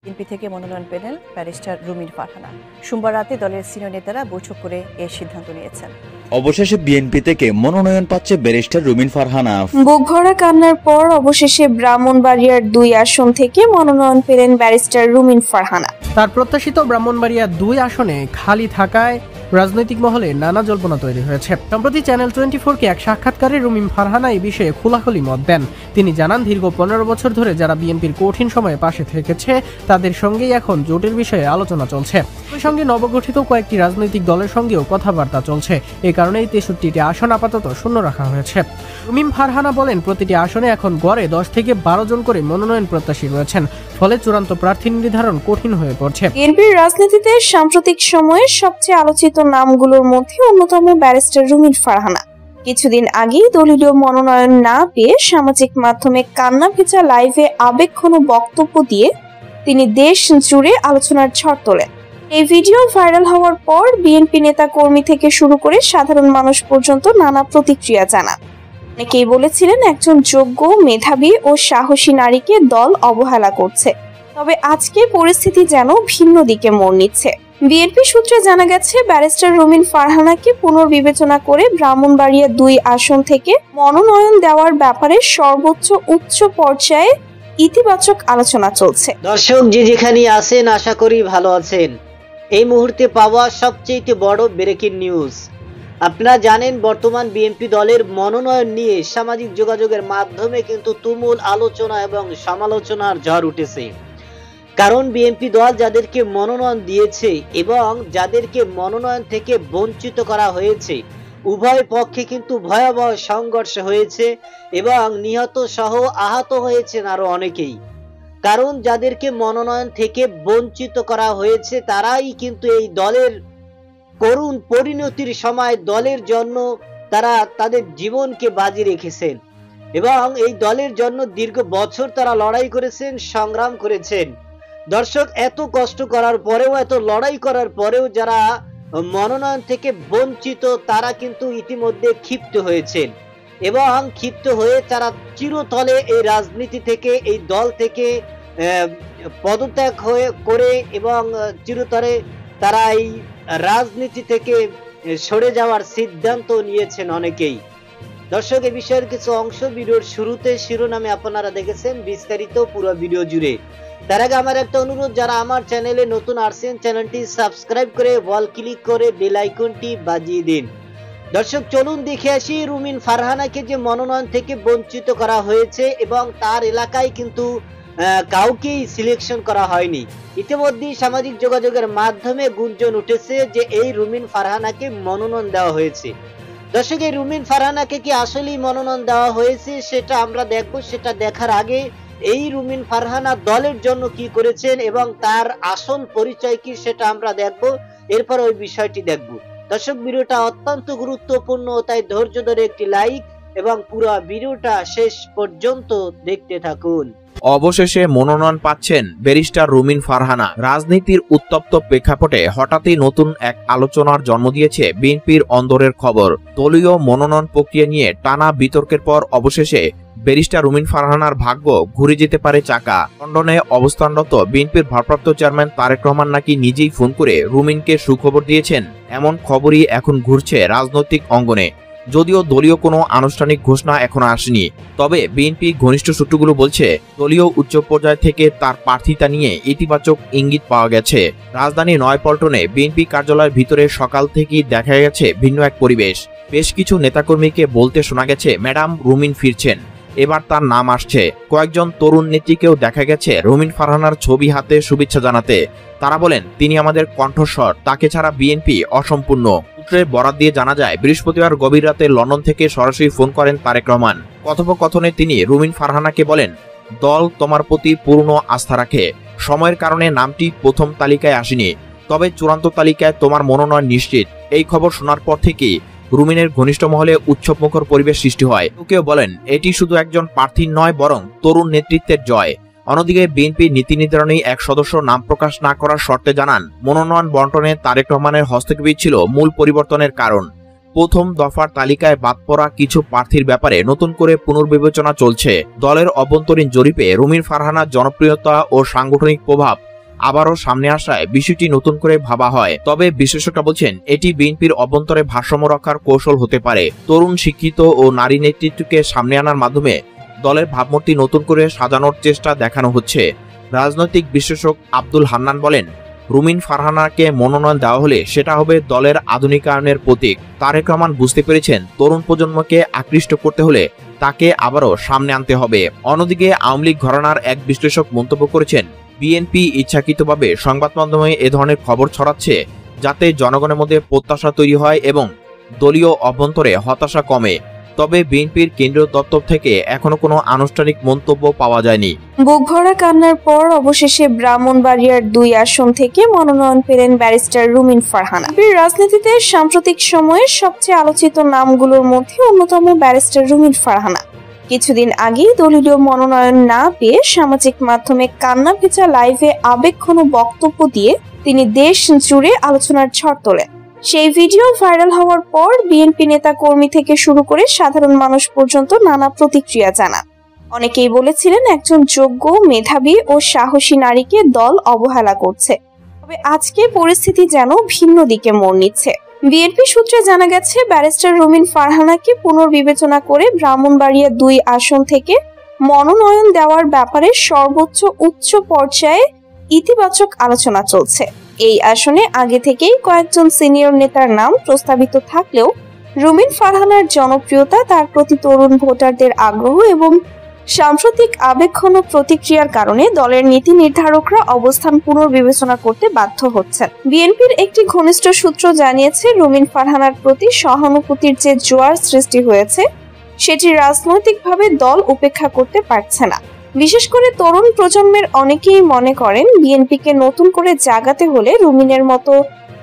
BNP থেকে মনোনয়ন পেলেন ব্যারিস্টার রুমিন ফারহানা। সোমবার রাতে দলের সিনিয়র নেতারা বৈঠক করে এর সিদ্ধান্ত নিয়েছেন। অবশেষে বিএনপি থেকে মনোনয়ন পাচ্ছে ব্যারিস্টার রুমিন ফারহানা। বুকভরা কান্নার পর অবশেষে ব্রাহ্মণবাড়িয়ার 2 আসন থেকে মনোনয়ন পেলেন ব্যারিস্টার রুমিন ফারহানা। তার প্রত্যাশিত ব্রাহ্মণবাড়িয়া 2 আসনে খালি থাকায় রাজনৈতিক মহলে নানা জল্পনা তৈরি হয়েছে। সম্প্রতি চ্যানেল 24-কে এক সাক্ষাৎকারে রুমিন ফারহানা এই বিষয়ে খোলাখুলি মত দেন। তিনি জানান, দীর্ঘ 15 বছর ধরে যারা বিএনপির কঠিন সময়ে পাশে থেকেছে তাদের সঙ্গেই এখন জোটের বিষয়ে আলোচনা চলছে। ওই সঙ্গে নবগঠিত কয়েকটি রাজনৈতিক দলের সঙ্গেও কথাবার্তা চলছে। এই কারণেই 63টি আসন আপাতত শূন্য রাখা হয়েছে। রুমিন ফারহানা বলেন, প্রতিটি আসনে এখন গড়ে 10 থেকে 12 জন করে মনোনয়ন প্রত্যাশী রয়েছেন, ফলে চূড়ান্ত প্রার্থী নির্ধারণ কঠিন হয়ে পড়ছে। বিএনপির রাজনীতিতে সাম্প্রতিক সময়ে সবচেয়ে আলোচিত নামগুলোর মধ্যে অন্যতম ব্যারিস্টার রুমিন ফারহানা। কিছুদিন আগেই দলীয় মনোনয়ন না পেয়ে সামাজিক মাধ্যমে কান্না ভেজা লাইভে আবেগঘন বক্তব্য দিয়ে তিনি দেশ জুড়ে আলোচনার ঝড় তোলেন। এই ভিডিও ভাইরাল হওয়ার পর বিএনপি নেতা কর্মী থেকে শুরু করে সাধারণ মানুষ পর্যন্ত নানা প্রতিক্রিয়া জানান। অনেকেই বলেছিলেন, একজন যোগ্য, মেধাবী ও সাহসী নারীকে দল অবহেলা করছে। তবে আজকে পরিস্থিতি যেন ভিন্ন দিকে মোড় নিচ্ছে। বিএনপি সূত্রে জানা গেছে, ব্যারিস্টার রুমিন ফারহানাকে পুনর্বিবেচনা করে ব্রাহ্মণবাড়িয়া 2 আসন থেকে মনোনয়ন দেওয়ার ব্যাপারে সর্বোচ্চ উচ্চ পর্যায়ে ইতিবাচক আলোচনা চলছে। দর্শক যে যেখানে আছেন, আশা করি ভালো আছেন। এই মুহূর্তে পাওয়া সবচেয়ে বড় ব্রেকিং নিউজ। আপনারা জানেন, বর্তমান বিএনপি দলের মনোনয়ন নিয়ে সামাজিক যোগাযোগের মাধ্যমে কিন্তু তুমুল আলোচনা এবং সমালোচনার ঝড় উঠেছে। কারণ বিএনপি দল যাদেরকে মনোনয়ন দিয়েছে এবং যাদেরকে মনোনয়ন থেকে বঞ্চিত করা হয়েছে, উভয় পক্ষে কিন্তু ভয়াবহ সংঘর্ষ হয়েছে এবং নিহত সহ আহত হয়েছেন আরো অনেকেই। কারণ যাদেরকে মনোনয়ন থেকে বঞ্চিত করা হয়েছে তারাই কিন্তু এই দলের করুণ পরিণতির সময় দলের জন্য তারা তাদের জীবনকে বাজি রেখেছেন এবং এই দলের জন্য দীর্ঘ বছর তারা লড়াই করেছেন, সংগ্রাম করেছেন। দর্শক, এত কষ্ট করার পরেও, এত লড়াই করার পরেও যারা মনোনয়ন থেকে বঞ্চিত তারা কিন্তু ইতিমধ্যে ক্ষিপ্ত হয়েছেন এবং ক্ষিপ্ত হয়ে তারা চিরতরে এই রাজনীতি থেকে, এই দল থেকে পদত্যাগ করে এবং চিরতরে তারা এই রাজনীতি থেকে সরে যাওয়ার সিদ্ধান্ত নিয়েছেন অনেকেই। দর্শক, এই বিষয়ের কিছু অংশ ভিডিওর শুরুতে শিরোনামে আপনারা দেখেছেন, বিস্তারিত পুরো ভিডিও জুড়ে। তার আগে আমার একটা অনুরোধ, যারা আমার চ্যানেলে নতুন আসছেন চ্যানেলটি সাবস্ক্রাইব করে বল ক্লিক করে বেল আইকনটি বাজিয়ে দিন। দর্শক, চলুন দেখে আসি রুমিন ফারহানাকে যে মনোনয়ন থেকে বঞ্চিত করা হয়েছে এবং তার এলাকায় কিন্তু কাউকেই সিলেকশন করা হয়নি। ইতিমধ্যেই সামাজিক যোগাযোগের মাধ্যমে গুঞ্জন উঠেছে যে এই রুমিন ফারহানাকে মনোনয়ন দেওয়া হয়েছে। দর্শক, এই রুমিন ফারহানাকে কি আসলেই মনোনয়ন দেওয়া হয়েছে সেটা আমরা দেখব। সেটা দেখার আগে এই রুমিন ফারহানা দলের জন্য কি করেছেন এবং তার আসল পরিচয় কি সেটা আমরা দেখব, এরপর ওই বিষয়টি দেখব। দর্শক, ভিডিওটা অত্যন্ত গুরুত্বপূর্ণ, তাই ধৈর্য ধরে একটি লাইক এবং পুরো ভিডিওটা শেষ পর্যন্ত দেখতে থাকুন। অবশেষে মনোনয়ন পাচ্ছেন ব্যারিস্টার রুমিন ফারহানা। রাজনীতির উত্তপ্ত প্রেক্ষাপটে হঠাৎই নতুন এক আলোচনার জন্ম দিয়েছে বিএনপির অন্দরের খবর। দলীয় মনোনয়ন প্রক্রিয়া নিয়ে টানা বিতর্কের পর অবশেষে ব্যারিস্টার রুমিন ফারহানার ভাগ্য ঘুরে যেতে পারে চাকা। লন্ডনে অবস্থানরত বিএনপির ভারপ্রাপ্ত চেয়ারম্যান তারেক রহমান নাকি নিজেই ফোন করে রুমিনকে সুখবর দিয়েছেন, এমন খবরই এখন ঘুরছে রাজনৈতিক অঙ্গনে। যদিও দলীয় কোনো আনুষ্ঠানিক ঘোষণা এখনো আসেনি, তবে বিএনপি ঘনিষ্ঠ সূত্রগুলো বলছে দলীয় উচ্চ পর্যায় থেকে তার প্রার্থিতা নিয়ে ইতিবাচক ইঙ্গিত পাওয়া গেছে। রাজধানী নয়াপল্টনে বিএনপি কার্যালয়ের ভিতরে সকাল থেকেই দেখা গেছে ভিন্ন এক পরিবেশ। বেশ কিছু নেতাকর্মীকে বলতে শোনা গেছে, ম্যাডাম রুমিন ফিরছেন, এবার তার নাম আসছে। কয়েকজন তরুণ নেত্রীকেও দেখা গেছে রুমিন ফারহানার ছবি হাতে শুভেচ্ছা জানাতে। তারা বলেন, তিনি আমাদের কণ্ঠস্বর, তাকে ছাড়া বিএনপি অসম্পূর্ণ। সূত্রে বরাত দিয়ে জানা যায়, বৃহস্পতিবার গভীর রাতে লন্ডন থেকে সরাসরি ফোন করেন তারেক রহমান। কথোপকথনে তিনি রুমিন ফারহানাকে বলেন, দল তোমার প্রতি পূর্ণ আস্থা রাখে। সময়ের কারণে নামটি প্রথম তালিকায় আসেনি, তবে চূড়ান্ত তালিকায় তোমার মনোনয়ন নিশ্চিত। এই খবর শোনার পর থেকেই রুমিনের ঘনিষ্ঠ মহলে উৎসবমুখর পরিবেশ সৃষ্টি হয়। কেউ বলেন, এটি শুধু একজন প্রার্থীর নয়, বরং তরুণ নেতৃত্বের জয়। অন্যদিকে বিএনপি নীতি নির্ধারণী এক সদস্য নাম প্রকাশ না করার শর্তে জানান, মনোনয়ন বন্টনে তারেক রহমানের হস্তক্ষেপই ছিল মূল পরিবর্তনের কারণ। প্রথম দফার তালিকায় বাদ পড়া কিছু প্রার্থীর ব্যাপারে নতুন করে পুনর্বিবেচনা চলছে। দলের অভ্যন্তরীণ জরিপে রুমিন ফারহানার জনপ্রিয়তা ও সাংগঠনিক প্রভাব আবারও সামনে আসায় বিষয়টি নতুন করে ভাবা হয়। তবে বিশেষজ্ঞরা বলছেন এটি বিএনপির অভ্যন্তরে ভারসাম্য রক্ষার কৌশল হতে পারে। তরুণ, শিক্ষিত ও নারী নেতৃত্বকে সামনে আনার মাধ্যমে দলের ভাবমূর্তি নতুন করে সাজানোর চেষ্টা দেখানো হচ্ছে। রাজনৈতিক বিশ্লেষক আব্দুল হান্নান বলেন, রুমিন ফারহানাকে মনোনয়ন দেওয়া হলে সেটা হবে দলের আধুনিকায়নের প্রতীক। তারেক রহমান বুঝতে পেরেছেন তরুণ প্রজন্মকে আকৃষ্ট করতে হলে তাকে আবারও সামনে আনতে হবে। অন্যদিকে আওয়ামী লীগ ঘরানার এক বিশ্লেষক মন্তব্য করেছেন, বিএনপি ইচ্ছাকৃতভাবে সংবাদ মাধ্যমে এ ধরনের খবর ছড়াচ্ছে যাতে জনগণের মধ্যে প্রত্যাশা তৈরি হয় এবং দলীয় অভ্যন্তরে হতাশা কমে। তবে বিএনপির কেন্দ্রীয় দপ্তর থেকে এখনো কোনো আনুষ্ঠানিক মন্তব্য পাওয়া যায়নি। বুক ভরা কান্নার পর অবশেষে ব্রাহ্মণবাড়িয়ার 2 আসন থেকে মনোনয়ন পেলেন ব্যারিস্টার রুমিন ফারহানা। রাজনীতিতে সাম্প্রতিক সময়ে সবচেয়ে আলোচিত নামগুলোর মধ্যে অন্যতম ব্যারিস্টার রুমিন ফারহানা। কিছুদিন আগেই দলীয় মনোনয়ন না পেয়ে সামাজিক মাধ্যমে কান্না ভেজা লাইভে আবেগঘন বক্তব্য দিয়ে তিনি দেশ জুড়ে আলোচনার ঝড় তোলেন। সেই ভিডিও ভাইরাল হওয়ার পর বিএনপি নেতা কর্মী থেকে শুরু করে সাধারণ মানুষ পর্যন্ত নানা প্রতিক্রিয়া জানান। অনেকেই বলেছিলেন একজন যোগ্য, মেধাবী ও সাহসী নারীকে দল অবহেলা করছে। তবে আজকে পরিস্থিতি যেন ভিন্ন দিকে মোড় নিচ্ছে। বিএনপি সূত্রে জানা গেছে ব্যারিস্টার রুমিন ফারহানাকে পুনর্বিবেচনা করে ব্রাহ্মণবাড়িয়া 2 আসন থেকে মনোনয়ন দেওয়ার ব্যাপারে সর্বোচ্চ উচ্চ পর্যায়ে ইতিবাচক আলোচনা চলছে। এই আসনে আগে থেকেই কয়েকজন সিনিয়র নেতার নাম প্রস্তাবিত থাকলেও রুমিন ফারহানার জনপ্রিয়তা, তার প্রতি তরুণ ভোটারদের আগ্রহ এবং সাম্প্রতিক আবেগঘন প্রতিক্রিয়ার কারণে দলের নীতি নির্ধারকরা অবস্থান পুনর্বিবেচনা করতে বাধ্য হচ্ছেন। বিএনপির একটি ঘনিষ্ঠ সূত্র জানিয়েছে, রুমিন ফারহানার প্রতি সহানুভূতির যে জোয়ার সৃষ্টি হয়েছে সেটি রাজনৈতিকভাবে দল উপেক্ষা করতে পারছে না। বিশেষ করে তরুণ প্রজন্মের অনেকেই মনে করেন বিএনপিকে নতুন করে জাগাতে হলে রুমিনের মতো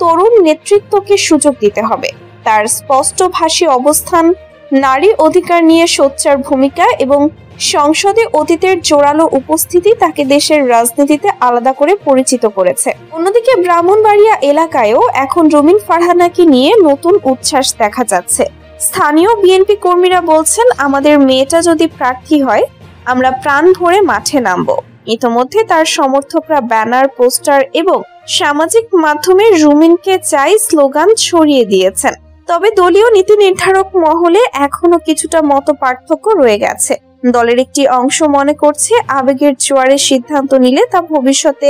তরুণ নেতৃত্বকে সুযোগ দিতে হবে। তার স্পষ্টভাষী অবস্থান, নারী অধিকার নিয়ে সোচ্চার ভূমিকা এবং সংসদে অতীতের জোরালো উপস্থিতি তাকে দেশের রাজনীতিতে আলাদা করে পরিচিত করেছে। অন্যদিকে ব্রাহ্মণবাড়িয়া এলাকায়ও এখন রুমিন ফারহানাকে নিয়ে নতুন উচ্ছ্বাস দেখা যাচ্ছে। স্থানীয় বিএনপি কর্মীরা বলছেন, আমাদের মেয়েটা যদি প্রার্থী হয় আমরা প্রাণ ভরে মাঠে নামবো। ইতোমধ্যে তার সমর্থকরা ব্যানার, পোস্টার এবং সামাজিক মাধ্যমে রুমিনকে চাই স্লোগান ছড়িয়ে দিয়েছেন। তবে দলীয় নীতি নির্ধারক মহলে এখনো কিছুটা মত পার্থক্য রয়ে গেছে। দলের একটি অংশ মনে করছে আবেগের জোয়ারে সিদ্ধান্ত নিলে তা ভবিষ্যতে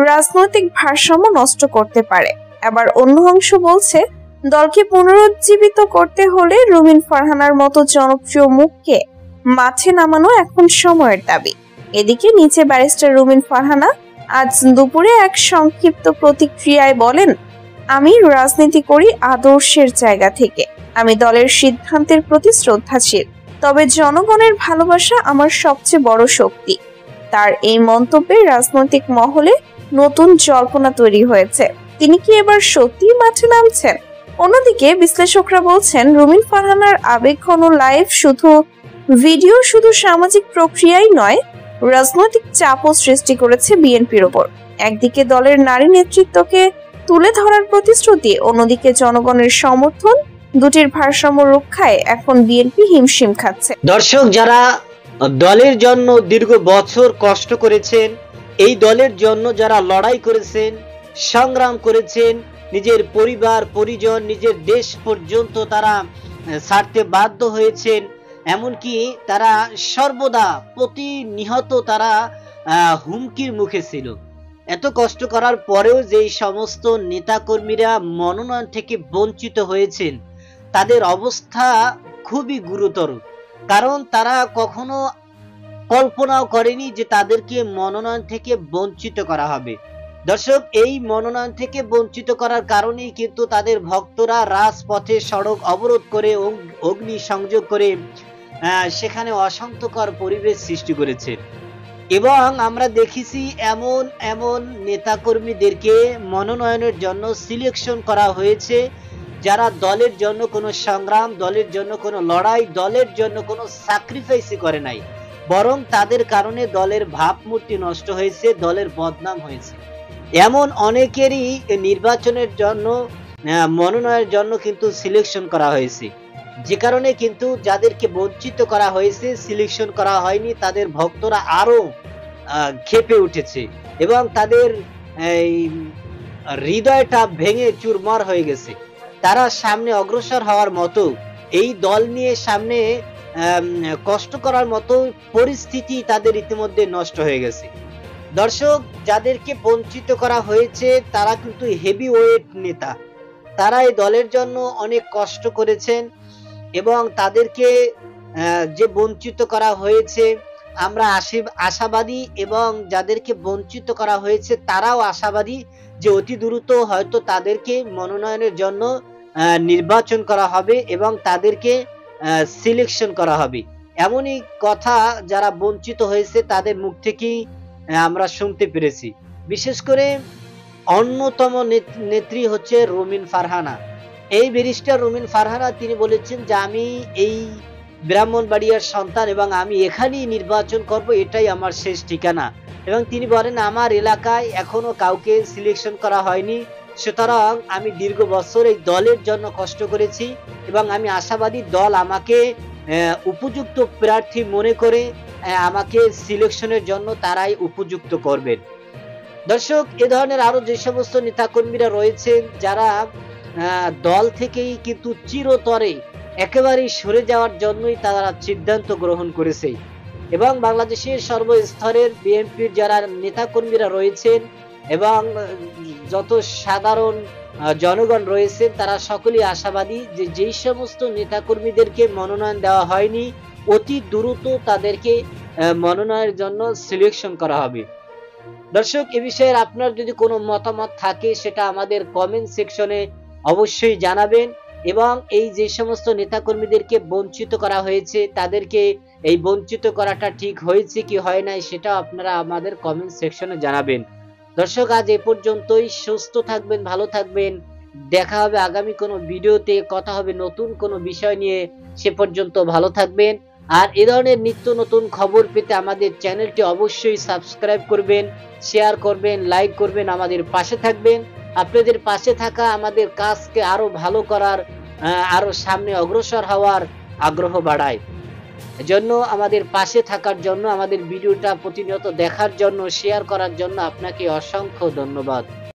রাজনৈতিক ভারসাম্য নষ্ট করতে পারে। আবার অন্য অংশ বলছে দলকে পুনরুজ্জীবিত করতে হলে রুমিন ফারহানার মতো জনপ্রিয় মুখকে মাঠে নামানো এখন সময়ের দাবি। এদিকে নিচে ব্যারিস্টার রুমিন ফারহানা আজ দুপুরে এক সংক্ষিপ্ত প্রতিক্রিয়ায় বলেন, আমি রাজনীতি করি আদর্শের জায়গা থেকে। আমি দলের সিদ্ধান্তের প্রতি শ্রদ্ধাশীল, তবে জনগণের ভালোবাসা আমার সবচেয়ে বড় শক্তি। তার এই মন্তব্যে রাজনৈতিক মহলে নতুন জল্পনা তৈরি হয়েছে। তিনি কি এবার সত্যি মাঠে নামছেন? অন্যদিকে বিশ্লেষকরা বলছেন, রুমিন ফারহানার আবেগঘন লাইভ ভিডিও শুধু সামাজিক প্রক্রিয়াই নয়, রাজনৈতিক চাপও সৃষ্টি করেছে বিএনপির ওপর। একদিকে দলের নারী নেতৃত্বকে তুলে ধরার প্রতিশ্রুতি, অন্যদিকে জনগণের সমর্থন, দুটির ভারসাম্য রক্ষায় এখন বিএনপি হিমশিম খাচ্ছে। দর্শক, যারা দলের জন্য দীর্ঘ বছর কষ্ট করেছেন, এই দলের জন্য যারা লড়াই করেছেন, সংগ্রাম করেছেন, নিজের পরিবার পরিজন, নিজের দেশ পর্যন্ত তারা ছাড়তে বাধ্য হয়েছেন, এমনকি তারা সর্বদা প্রতিনিহত তারা হুমকির মুখে ছিল। এত কষ্ট করার পরেও যেই সমস্ত নেতাকর্মীরা মনোনয়ন থেকে বঞ্চিত হয়েছেন, তাদের অবস্থা খুবই গুরুতর। কারণ তারা কখনো কল্পনাও করেনি যে তাদেরকে মনোনয়ন থেকে বঞ্চিত করা হবে। দর্শক, এই মনোনয়ন থেকে বঞ্চিত করার কারণেই কিন্তু তাদের ভক্তরা রাজপথে সড়ক অবরোধ করে, অগ্নি সংযোগ করে সেখানে অশান্তকর পরিবেশ সৃষ্টি করেছে। এবং আমরা দেখেছি এমন এমন নেতাকর্মীদেরকে মনোনয়নের জন্য সিলেকশন করা হয়েছে যারা দলের জন্য কোনো সংগ্রাম, দলের জন্য কোনো লড়াই, দলের জন্য কোনো স্যাক্রিফাইসই করে নাই, বরং তাদের কারণে দলের ভাবমূর্তি নষ্ট হয়েছে, দলের বদনাম হয়েছে। এমন অনেকেরই নির্বাচনের জন্য মনোনয়নের জন্য কিন্তু সিলেকশন করা হয়েছে, যে কারণে কিন্তু যাদেরকে বঞ্চিত করা হয়েছে, সিলেকশন করা হয়নি, তাদের ভক্তরা আরো ক্ষেপে উঠেছে এবং তাদের এই হৃদয়টা ভেঙে চুরমার হয়ে গেছে। তারা সামনে অগ্রসর হওয়ার মতো, এই দল নিয়ে সামনে কষ্ট করার মতো পরিস্থিতি তাদের ইতিমধ্যে নষ্ট হয়ে গেছে। দর্শক, যাদেরকে বঞ্চিত করা হয়েছে তারা কিন্তু হেভি ওয়েট নেতা, তারা এই দলের জন্য অনেক কষ্ট করেছেন এবং তাদেরকে যে বঞ্চিত করা হয়েছে আমরা আশাবাদী, এবং যাদেরকে বঞ্চিত করা হয়েছে তারাও আশাবাদী যে অতি দ্রুত হয়তো তাদেরকে মনোনয়নের জন্য নির্বাচন করা হবে এবং তাদেরকে সিলেকশন করা হবে। এমনই কথা যারা বঞ্চিত হয়েছে তাদের মুখ থেকেই আমরা শুনতে পেরেছি। বিশেষ করে অন্যতম নেত্রী হচ্ছে রুমিন ফারহানা। এই ব্যারিস্টার রুমিন ফারহানা তিনি বলেছেন যে আমি এই ব্রাহ্মণবাড়িয়ার সন্তান এবং আমি এখানেই নির্বাচন করব, এটাই আমার শেষ ঠিকানা। এবং তিনি বলেন আমার এলাকায় এখনো কাউকে সিলেকশন করা হয়নি, সুতরাং আমি দীর্ঘ বছর এই দলের জন্য কষ্ট করেছি এবং আমি আশাবাদী দল আমাকে উপযুক্ত প্রার্থী মনে করে আমাকে সিলেকশনের জন্য তারাই উপযুক্ত করবেন। দর্শক, এ ধরনের আরো যে সমস্ত নেতাকর্মীরা রয়েছেন যারা দল থেকেই কিন্তু চিরতরে একেবারেই সরে যাওয়ার জন্যই তারা সিদ্ধান্ত গ্রহণ করেছে এবং বাংলাদেশের সর্বস্তরের বিএনপির যারা নেতাকর্মীরা রয়েছেন এবং যত সাধারণ জনগণ রয়েছেন তারা সকলেই আশাবাদী যে যেই সমস্ত নেতাকর্মীদেরকে মনোনয়ন দেওয়া হয়নি অতি দ্রুত তাদেরকে মনোনয়নের জন্য সিলেকশন করা হবে। দর্শক, এ বিষয়ে আপনার যদি কোনো মতামত থাকে সেটা আমাদের কমেন্ট সেকশনে অবশ্যই জানাবেন এবং এই যে সমস্ত নেতাকর্মীদেরকে বঞ্চিত করা হয়েছে তাদেরকে এই বঞ্চিত করাটা ঠিক হয়েছে কি হয় নাই সেটা আপনারা আমাদের কমেন্ট সেকশনে জানাবেন। দর্শক, আজ এ পর্যন্তই। সুস্থ থাকবেন, ভালো থাকবেন, দেখা হবে আগামী কোনো ভিডিওতে, কথা হবে নতুন কোনো বিষয় নিয়ে। সে পর্যন্ত ভালো থাকবেন আর এ ধরনের নিত্য নতুন খবর পেতে আমাদের চ্যানেলটি অবশ্যই সাবস্ক্রাইব করবেন, শেয়ার করবেন, লাইক করবেন, আমাদের পাশে থাকবেন। আপনাদের পাশে থাকা আমাদের কাজকে আরো ভালো করার, আরো সামনে অগ্রসর হওয়ার আগ্রহ বাড়ায়। এজন্য আমাদের পাশে থাকার জন্য, আমাদের ভিডিওটা প্রতিনিয়ত দেখার জন্য, শেয়ার করার জন্য আপনাকে অসংখ্য ধন্যবাদ।